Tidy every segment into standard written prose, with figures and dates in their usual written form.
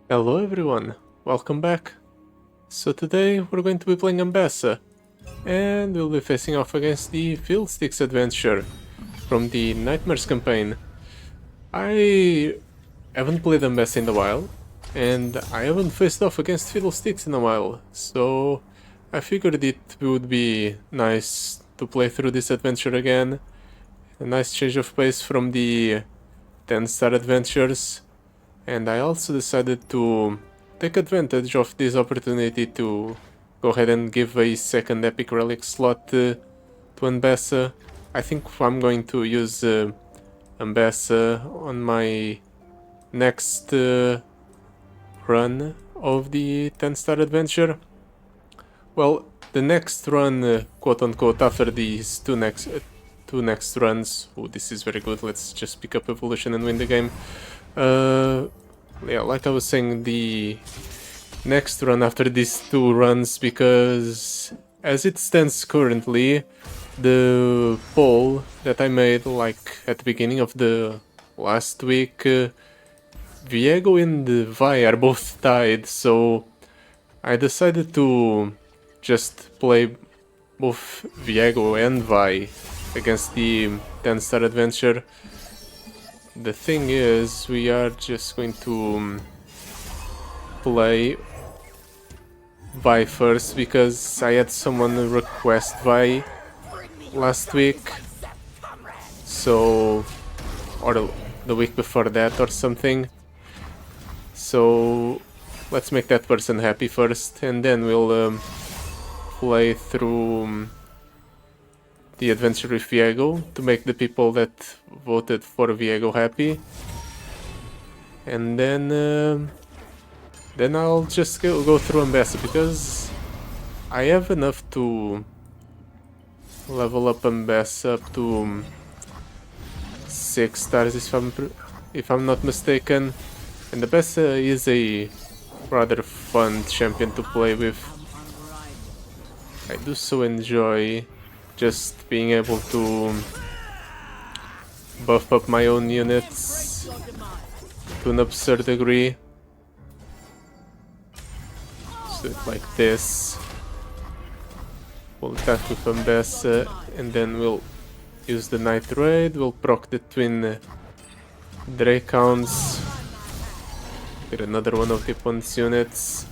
Hello everyone, welcome back. So today we're going to be playing Ambessa, and we'll be facing off against the Fiddlesticks adventure from the Nightmares campaign. I haven't played Ambessa in a while, and I haven't faced off against Fiddlesticks in a while, so I figured it would be nice to play through this adventure again. A nice change of pace from the 10-star adventures. And I also decided to take advantage of this opportunity to go ahead and give a second epic relic slot to Ambessa. I think I'm going to use Ambessa on my next run of the 10-star adventure. Well, the next run, quote unquote, after these two next runs. Oh, this is very good. Let's just pick up evolution and win the game. Yeah, like I was saying, the next run after these two runs, because as it stands currently, the poll that I made like at the beginning of the last week, Viego and Vi are both tied, so I decided to just play both Viego and Vi against the 10-star adventure. The thing is, we are just going to play Vi first because I had someone request Vi last week, so, or the week before that or something. So let's make that person happy first, and then we'll play through the adventure with Viego to make the people that voted for Viego happy, and then I'll just go through Ambessa because I have enough to level up Ambessa up to 6 stars if I'm not mistaken, and Ambessa is a rather fun champion to play with. I do so enjoy just being able to buff up my own units to an absurd degree. So it like this. We'll attack with Ambessa, and then we'll use the Night Raid, we'll proc the twin Drakehounds. Get another one of the opponent's units.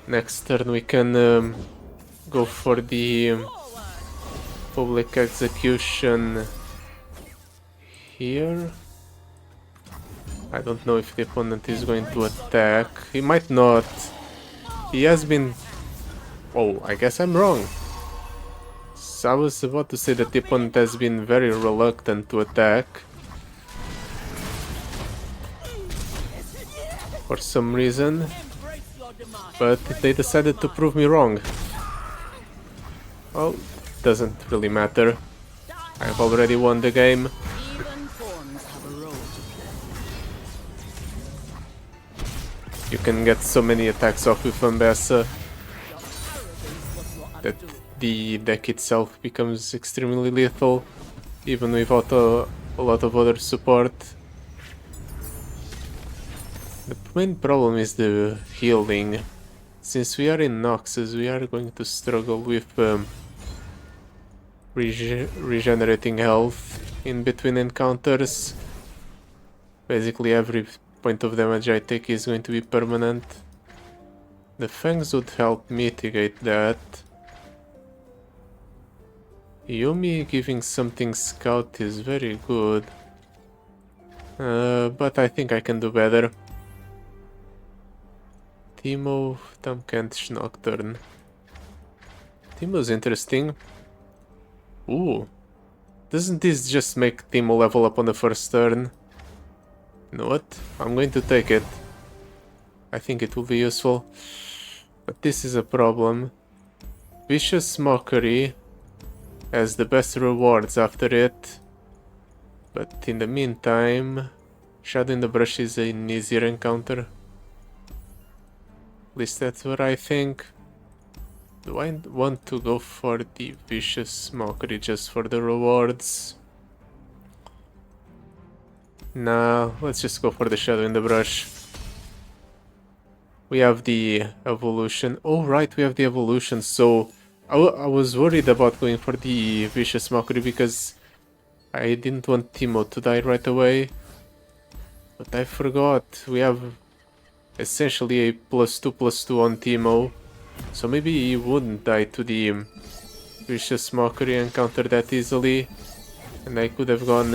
Next turn we can go for the public execution here. I don't know if the opponent is going to attack. He might not. He has been... Oh, I guess I'm wrong. So I was about to say that the opponent has been very reluctant to attack for some reason, but they decided to prove me wrong. Well, doesn't really matter. I've already won the game. You can get so many attacks off with Ambessa that the deck itself becomes extremely lethal, even without a lot of other support. The main problem is the healing. Since we are in Noxus, we are going to struggle with regenerating health in between encounters. Basically every point of damage I take is going to be permanent. The Fangs would help mitigate that. Yumi giving something scout is very good, but I think I can do better. Timo, Tamkench, Nocturne. Timo's interesting. Ooh, doesn't this just make Timo level up on the first turn? You know what? I'm going to take it. I think it will be useful. But this is a problem. Vicious Mockery has the best rewards after it. But in the meantime, Shadow in the Brush is an easier encounter. At least that's what I think. Do I want to go for the Vicious Mockery just for the rewards? Nah, let's just go for the shadow in the brush. We have the evolution. Oh, right, we have the evolution. So I was worried about going for the vicious mockery because I didn't want Timo to die right away. But I forgot. We have essentially a +2/+2 on Timo. So maybe he wouldn't die to the vicious mockery and counter that easily. And I could have gone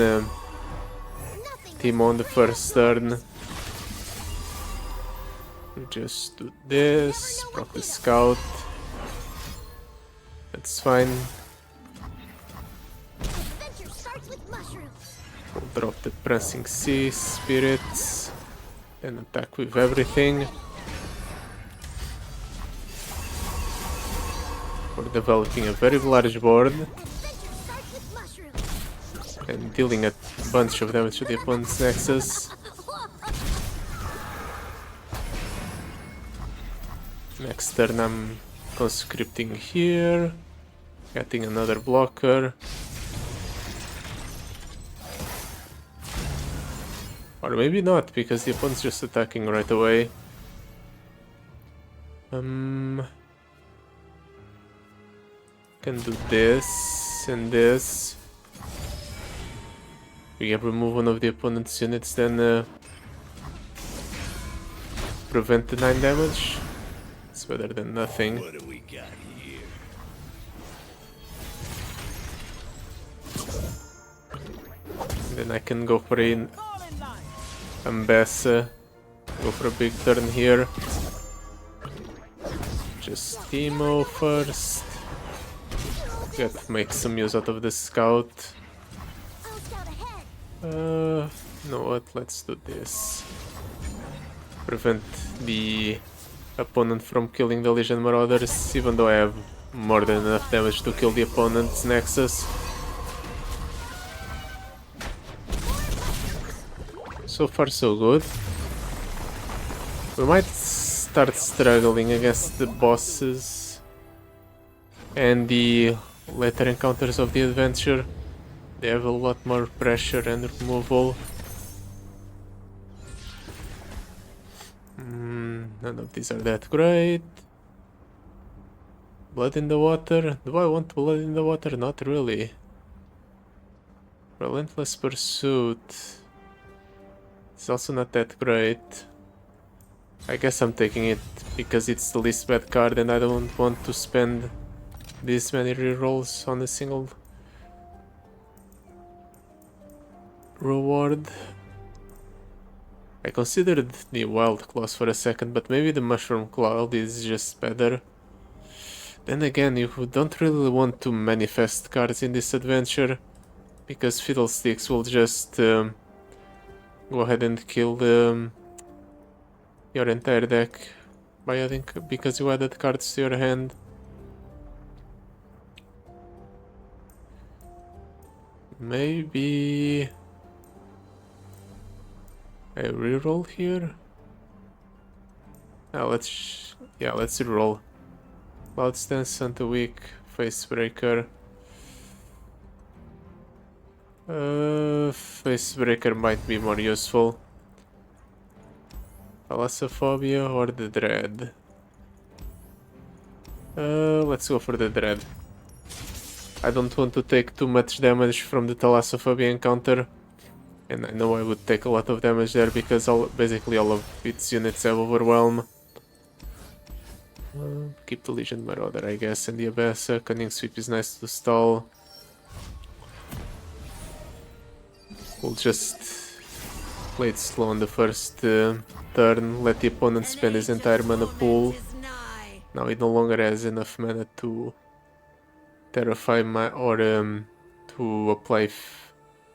Timo on the first turn. We just do this, proc the scout. That's fine. We'll drop the prancing sea spirits and attack with everything. We're developing a very large board and dealing a bunch of damage to the opponent's nexus. Next turn I'm conscripting here, getting another blocker. Or maybe not, because the opponent's just attacking right away. Can do this and this. We can remove one of the opponent's units, then prevent the 9 damage. It's better than nothing. What do we got here? Then I can go for an Ambessa. Go for a big turn here. Just Timo first. Got to make some use out of the scout. You know what? Let's do this. Prevent the opponent from killing the Legion Marauders, even though I have more than enough damage to kill the opponent's Nexus. So far so good. We might start struggling against the bosses and the later encounters of the adventure. They have a lot more pressure and removal. None of these are that great. Blood in the water? Do I want blood in the water? Not really. Relentless Pursuit. It's also not that great. I guess I'm taking it because it's the least bad card and I don't want to spend this many rerolls on a single reward. I considered the Wild Claws for a second, but maybe the Mushroom Cloud is just better. Then again, you don't really want to manifest cards in this adventure, because Fiddlesticks will just go ahead and kill your entire deck by adding, because you added cards to your hand. Maybe a reroll here. Now let's reroll. Cloud Stance, Anti-Weak, Facebreaker. Facebreaker might be more useful. Thalassophobia or the Dread? Let's go for the Dread. I don't want to take too much damage from the Thalassophobia encounter. And I know I would take a lot of damage there because basically all of its units have Overwhelm. Keep the Legion Marauder, I guess, and the Ambessa. Cunning Sweep is nice to stall. We'll just play it slow on the first turn, let the opponent spend his entire mana pool. Now he no longer has enough mana to terrify my or to apply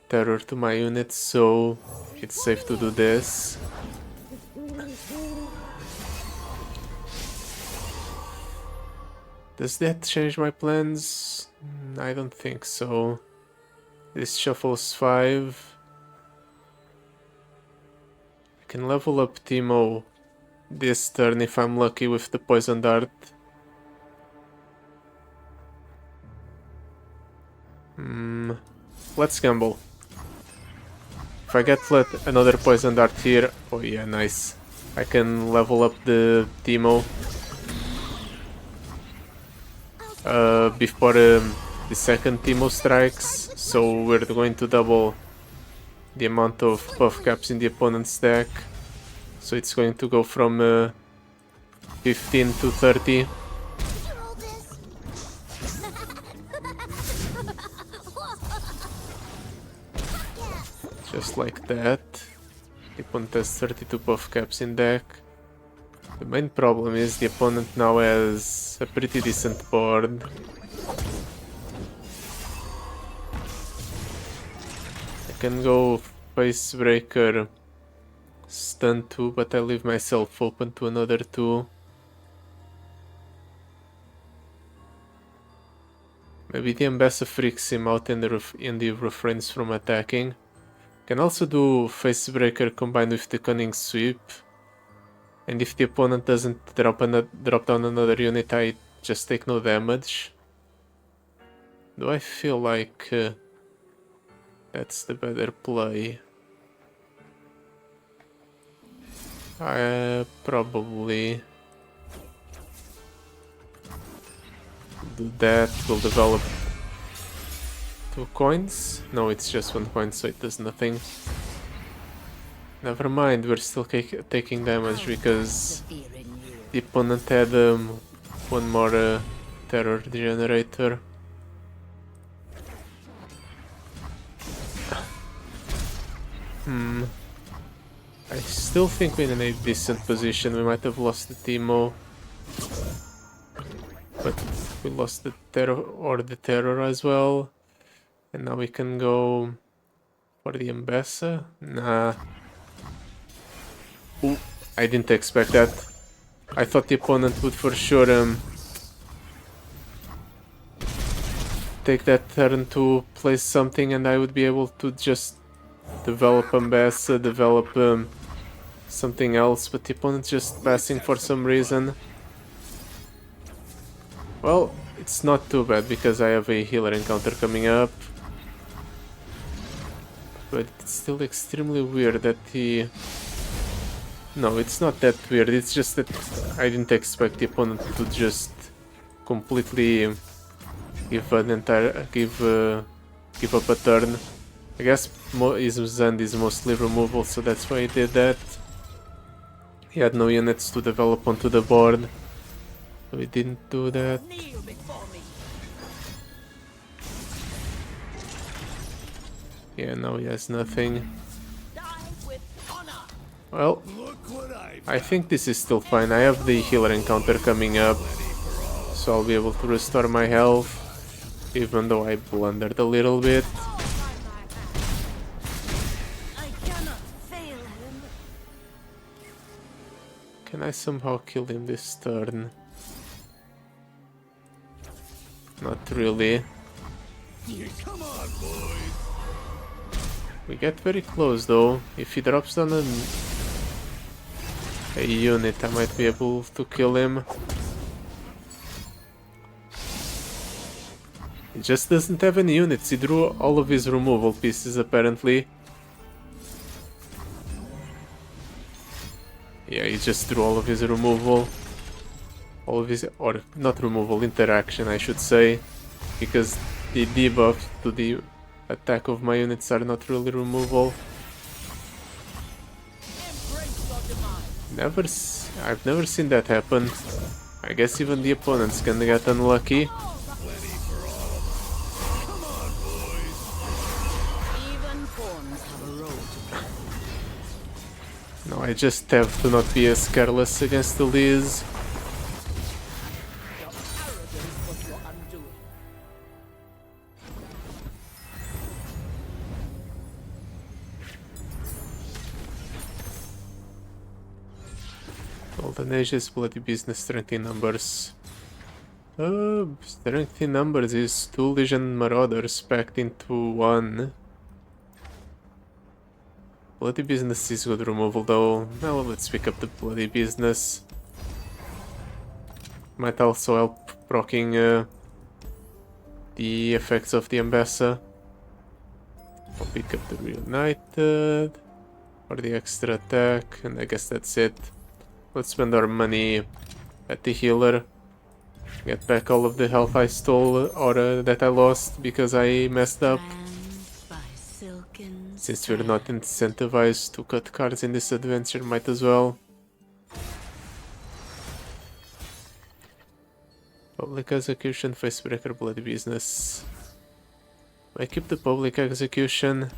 terror to my units, so it's safe to do this. Does that change my plans? I don't think so. This shuffles 5. I can level up Timo this turn if I'm lucky with the Poison Dart. Let's gamble. If I get another poison dart here, oh yeah, nice. I can level up the Teemo before the second Teemo strikes, so we're going to double the amount of buff caps in the opponent's deck. So it's going to go from 15 to 30. Just like that. The opponent has 32 buff caps in deck. The main problem is the opponent now has a pretty decent board. I can go Face Breaker, stun 2, but I leave myself open to another 2. Maybe the Ambessa freaks him out and the refrains from attacking. Can also do Face Breaker combined with the Cunning Sweep. And if the opponent doesn't drop down another unit, I just take no damage. Do I feel like that's the better play? I probably do that. We'll develop 2 coins. No, it's just 1 coin, so it does nothing. Never mind, we're still taking damage because the opponent had one more terror generator. I still think we're in a decent position. We might have lost the Teemo, but we lost the terror as well. And now we can go for the Ambessa. Nah. Ooh, I didn't expect that. I thought the opponent would for sure take that turn to place something, and I would be able to just develop Ambessa, develop something else, but the opponent's just passing for some reason. Well, it's not too bad because I have a healer encounter coming up. But it's still extremely weird that he... No, it's not that weird, it's just that I didn't expect the opponent to just completely give up a turn. I guess his Zand is mostly removal, so that's why he did that. He had no units to develop onto the board, so he didn't do that. Yeah, now he has nothing. Well, I think this is still fine. I have the healer encounter coming up, so I'll be able to restore my health, even though I blundered a little bit. Can I somehow kill him this turn? Not really. We get very close though. If he drops down a unit, I might be able to kill him. He just doesn't have any units. He drew all of his removal pieces apparently. Yeah, he just drew all of his removal. All of his, or not removal, interaction I should say. Because the debuff to the attack of my units are not really removal. I've never seen that happen. I guess even the opponents can get unlucky. No, I just have to not be as careless against Elise. Golden Ages, Bloody Business, Strength in Numbers. Strength in Numbers is 2 Legion Marauders packed into 1. Bloody Business is good removal though. Now let's pick up the Bloody Business. Might also help proccing the effects of the Ambessa. I'll pick up the reunited for the extra attack, and I guess that's it. Let's spend our money at the healer. Get back all of the health I stole or that I lost because I messed up. Since we're not incentivized to cut cards in this adventure, might as well. Public execution, facebreaker, bloody business. I keep the public execution.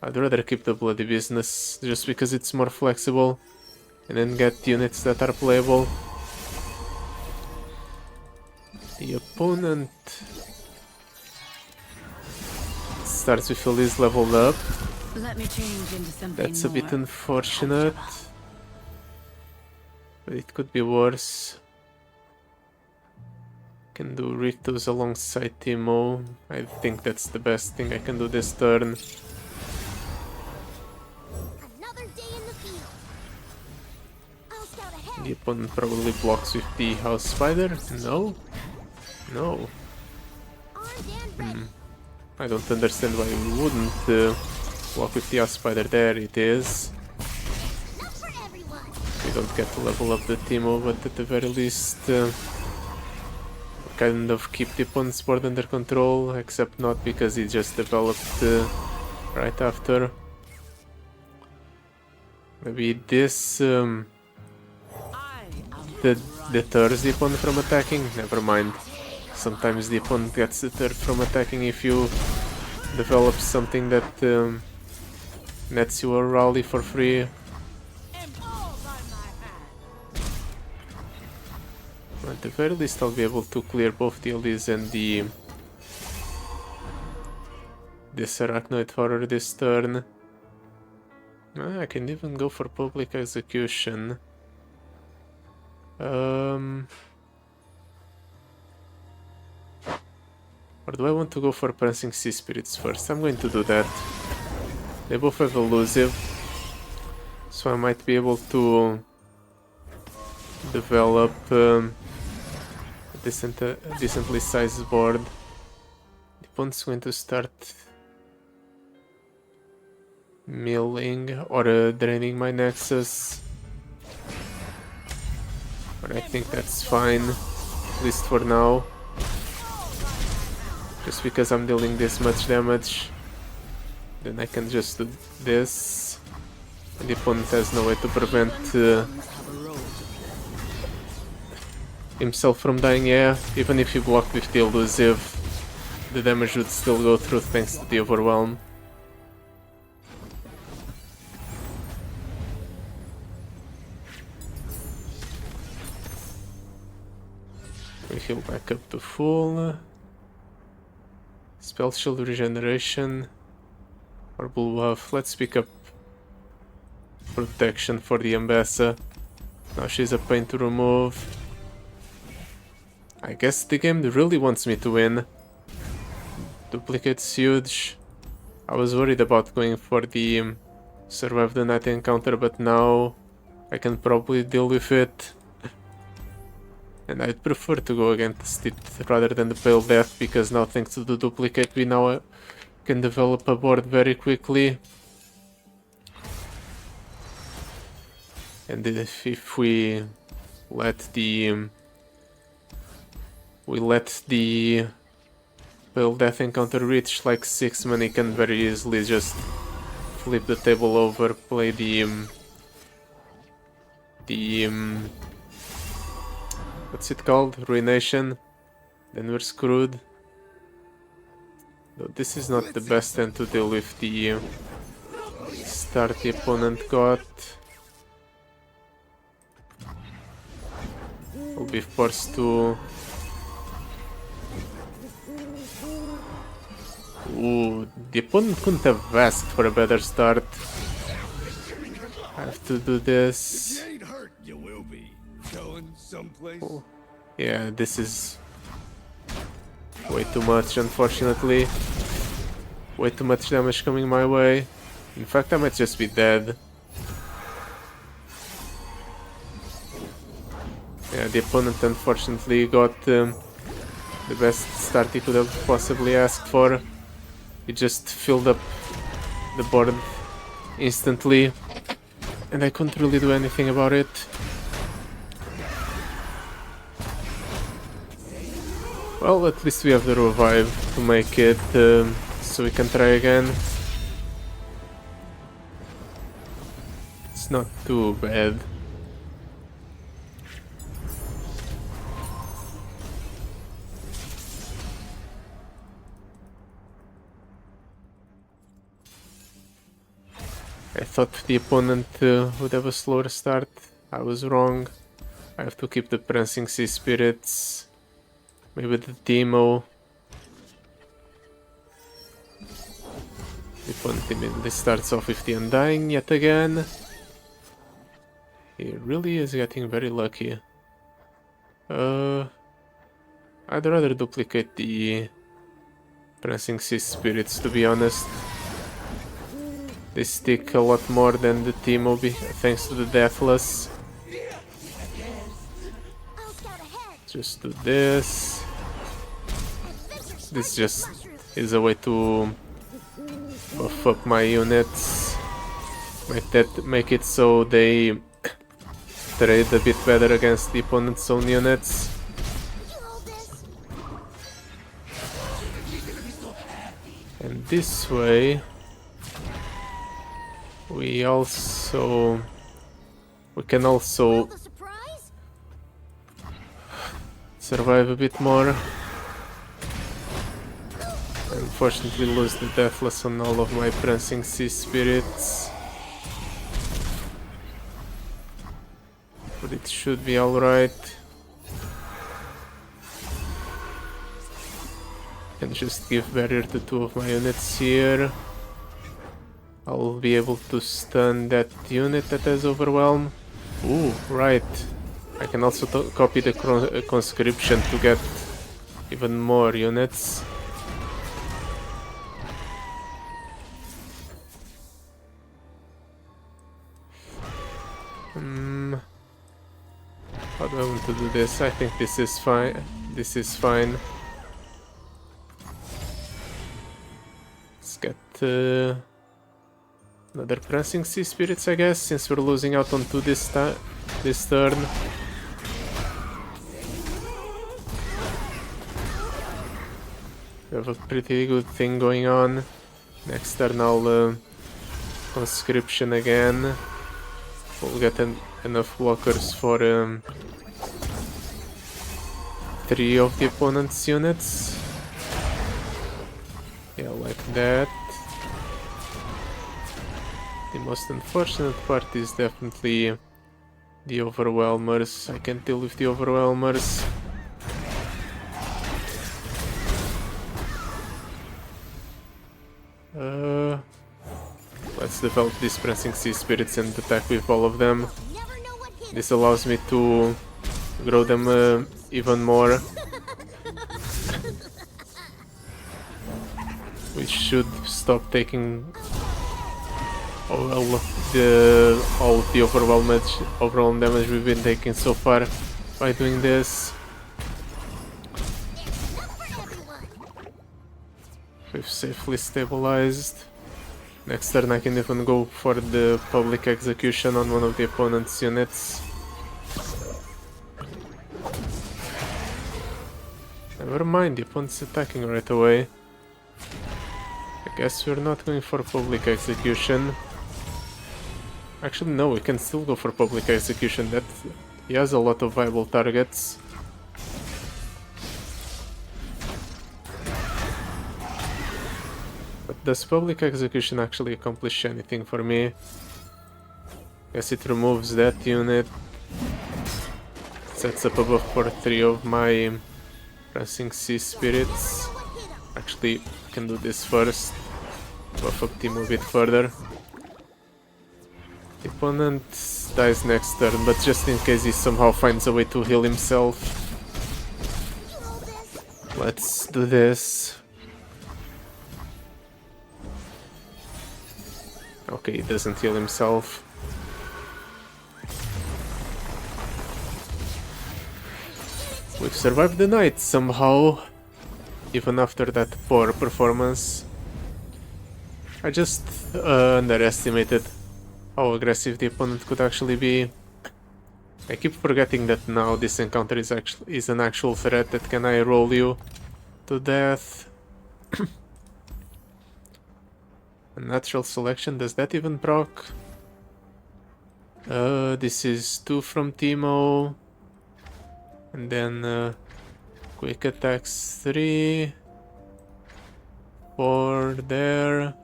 I'd rather keep the bloody business just because it's more flexible and then get units that are playable. The opponent starts with Elise leveled up. Let me change into something That's a bit more. unfortunate, but it could be worse. Can do Ritos alongside Timo. I think that's the best thing I can do this turn. Another day in the field. I'll scout ahead. The opponent probably blocks with the House Spider. No? No. Armed and ready. I don't understand why you wouldn't block with the House Spider. There it is. Enough for everyone. We don't get to level up the Timo, but at the very least kind of keep the opponent's board under control, except not because he just developed right after. Maybe this deters the opponent from attacking? Never mind. Sometimes the opponent gets deterred from attacking if you develop something that nets you a rally for free. At the very least I'll be able to clear both the Elise and this Arachnoid Horror this turn. I can even go for public execution. Or do I want to go for Prancing Sea Spirits first? I'm going to do that. They both have elusive, so I might be able to develop a decently sized board. The opponent's going to start milling or draining my Nexus. But I think that's fine, at least for now. Just because I'm dealing this much damage, then I can just do this. And the opponent has no way to prevent himself from dying. Yeah, even if he blocked with the elusive, the damage would still go through thanks to the overwhelm. We heal back up to full. Spell shield regeneration or blue buff. Let's pick up protection for the Ambessa. Now she's a pain to remove. I guess the game really wants me to win. Duplicate's huge. I was worried about going for the survive the night encounter, but now I can probably deal with it. And I'd prefer to go against it rather than the Pale Death, because now thanks to the duplicate we now can develop a board very quickly. And if we let the Pale Death encounter reach like 6 mana, he can very easily just flip the table over, play the what's it called? Ruination. Then we're screwed. Though this is not the best hand to deal with the start the opponent got. We'll be forced to... Ooh, the opponent couldn't have asked for a better start. I have to do this. Oh, yeah, this is way too much, unfortunately. Way too much damage coming my way. In fact, I might just be dead. Yeah, the opponent unfortunately got the best start he could have possibly asked for. He just filled up the board instantly, and I couldn't really do anything about it. Well, at least we have the revive to make it so we can try again. It's not too bad. I thought the opponent would have a slower start. I was wrong. I have to keep the Prancing Sea Spirits. Maybe the Demo. The opponent immediately starts off with the Undying yet again. He really is getting very lucky. I'd rather duplicate the Prancing Sea Spirits, to be honest. They stick a lot more than the Timo thanks to the Deathless. Just do this. This just is a way to buff up my units. Make it so they trade a bit better against the opponent's own units. And this way we can also survive a bit more. Unfortunately lose the Deathless on all of my Prancing Sea Spirits. But it should be alright. Can just give barrier to 2 of my units here. I'll be able to stun that unit that has Overwhelm. Ooh, right. I can also copy the conscription to get even more units. How do I want to do this? I think this is fine. This is fine. Let's get another Prancing Sea Spirits, I guess, since we're losing out on 2 this turn. We have a pretty good thing going on. Next turn I'll conscription again. We'll get enough blockers for 3 of the opponent's units. Yeah, like that. The most unfortunate part is definitely the Overwhelmers. I can deal with the Overwhelmers. Let's develop these Prancing Sea Spirits and attack with all of them. This allows me to grow them even more. Which should stop taking all of the overwhelm damage we've been taking so far by doing this. We've safely stabilized. Next turn I can even go for the public execution on one of the opponent's units. Never mind, the opponent's attacking right away. I guess we're not going for public execution. Actually no, we can still go for public execution. That he has a lot of viable targets. But does public execution actually accomplish anything for me? Guess it removes that unit. Sets up a buff for 3 of my Prancing Sea Spirits. Actually, I can do this first. Buff up Timo a bit further. The opponent dies next turn, but just in case he somehow finds a way to heal himself. Let's do this. Okay, he doesn't heal himself. We've survived the night somehow, even after that poor performance. I just underestimated how aggressive the opponent could actually be. I keep forgetting that now this encounter is an actual threat that can I roll you to death. A natural selection, does that even proc? This is 2 from Timo. And then quick attacks 3. 4 there.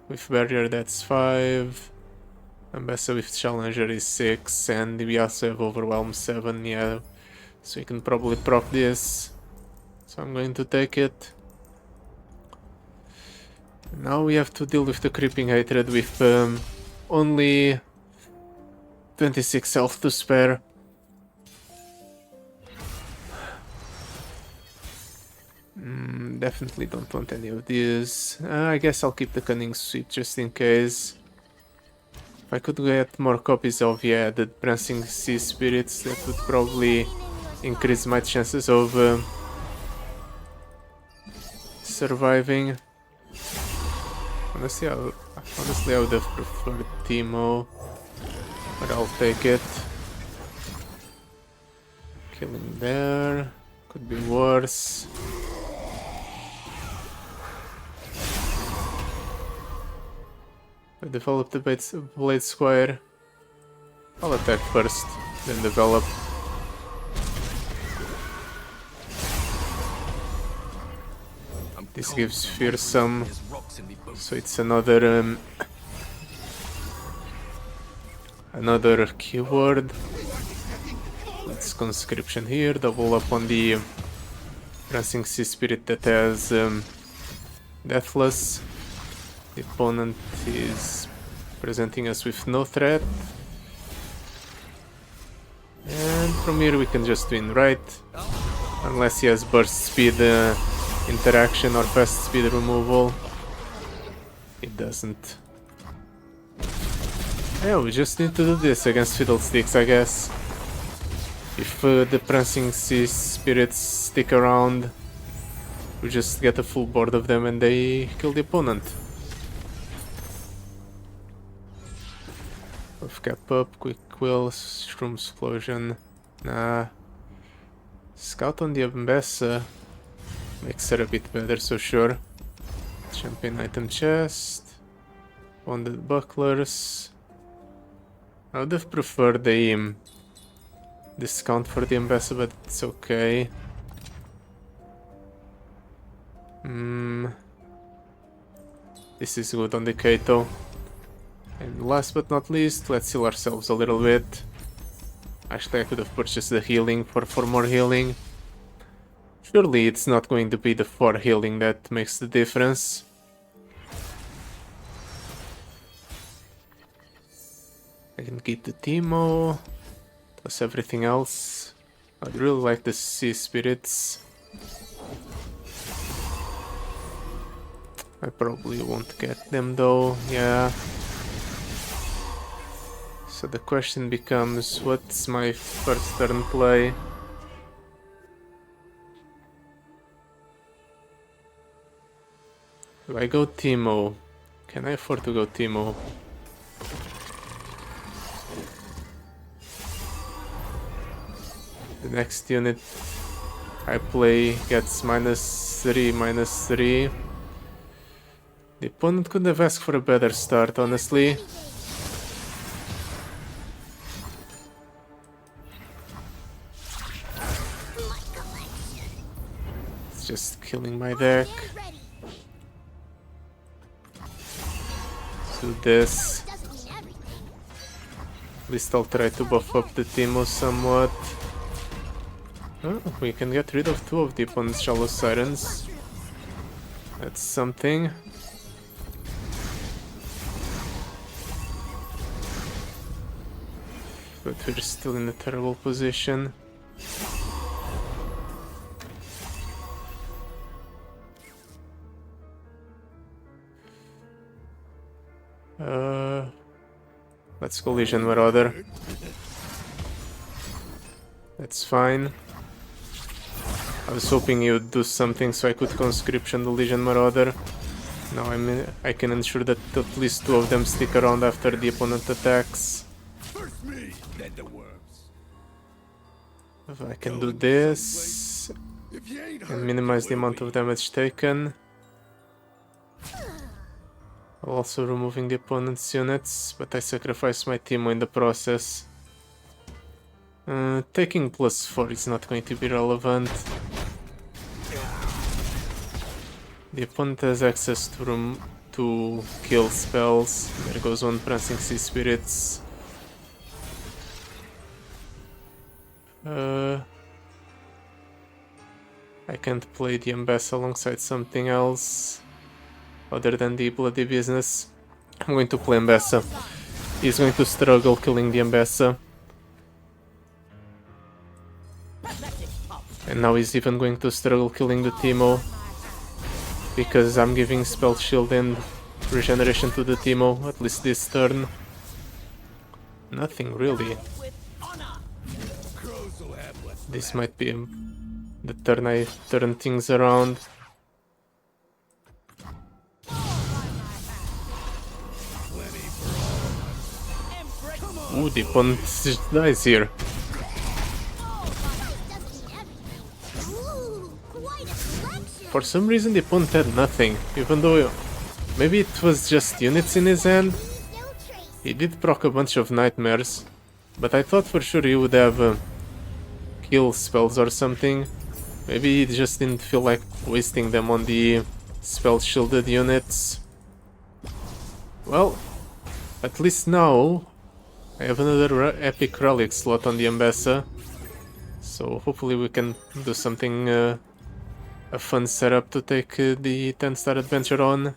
With barrier that's 5. Ambessa with challenger is 6. And we also have overwhelm 7, yeah. So we can probably proc this. So I'm going to take it. Now we have to deal with the creeping hatred with only 26 health to spare. Definitely don't want any of these. I guess I'll keep the cunning sweep just in case. If I could get more copies of the prancing sea spirits, that would probably increase my chances of surviving. Honestly, I would have preferred Timo, but I'll take it. Killing there could be worse. I developed the blade square. I'll attack first, then develop. This gives fearsome, so it's another another keyword. Let's conscription here, double up on the prancing sea spirit that has deathless. The opponent is presenting us with no threat. And from here we can just win, right? Unless he has burst speed interaction or fast speed removal. It doesn't. Yeah, we just need to do this against Fiddlesticks, I guess. If the prancing sea spirits stick around, we just get a full board of them and they kill the opponent. Buff cap up, quick quill, shroom explosion. Nah. Scout on the Ambessa makes her a bit better, so sure. Champion item chest. Bonded bucklers. I would have preferred the discount for the Ambessa, but it's okay. This is good on the Kato. And last but not least, let's heal ourselves a little bit. Actually, I could have purchased the healing for more healing. Surely it's not going to be the 4 healing that makes the difference. I can keep the Timo, plus everything else. I'd really like the sea spirits. I probably won't get them though, yeah. So the question becomes, what's my first turn play? Do I go Timo? Can I afford to go Timo? The next unit I play gets -3, -3. The opponent could have asked for a better start, honestly. It's just killing my deck. Do this. At least I'll try to buff up the Timo somewhat. Oh, we can get rid of 2 of the opponent's Shallow Sirens. That's something. But we're still in a terrible position. Let's collision Marauder. That's fine. I was hoping you'd do something so I could conscription the Legion Marauder. Now I can ensure that at least 2 of them stick around after the opponent attacks. First me, then the worms. If I can do this If you ain't and hurt, minimize the you will amount be. of damage taken. Also removing the opponent's units, but I sacrifice my Teemo in the process. Taking +4 is not going to be relevant. The opponent has access to kill spells. There goes one Prancing Sea Spirits. I can't play the Ambessa alongside something else other than the bloody business. I'm going to play Ambessa. He's going to struggle killing the Ambessa. And now he's even going to struggle killing the Teemo. Because I'm giving spell shield and regeneration to the Teemo, at least this turn. Nothing really. Crows will have what's This might be the turn I turn things around. plenty for all. Ooh, the opponent just dies here. Ooh, quite a collection. For some reason the opponent had nothing, even though maybe it was just units in his hand. Leave no trace. He did proc a bunch of nightmares, but I thought for sure he would have kill spells or something. Maybe he just didn't feel like wasting them on the spell shielded units. Well, at least now I have another epic relic slot on the Ambessa, so hopefully we can do something, a fun setup to take the 10-star adventure on.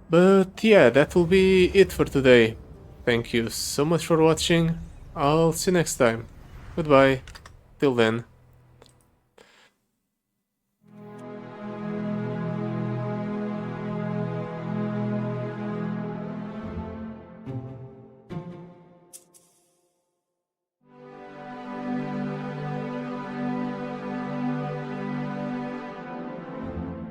But yeah, that will be it for today. Thank you so much for watching. I'll see you next time. Goodbye. Till then.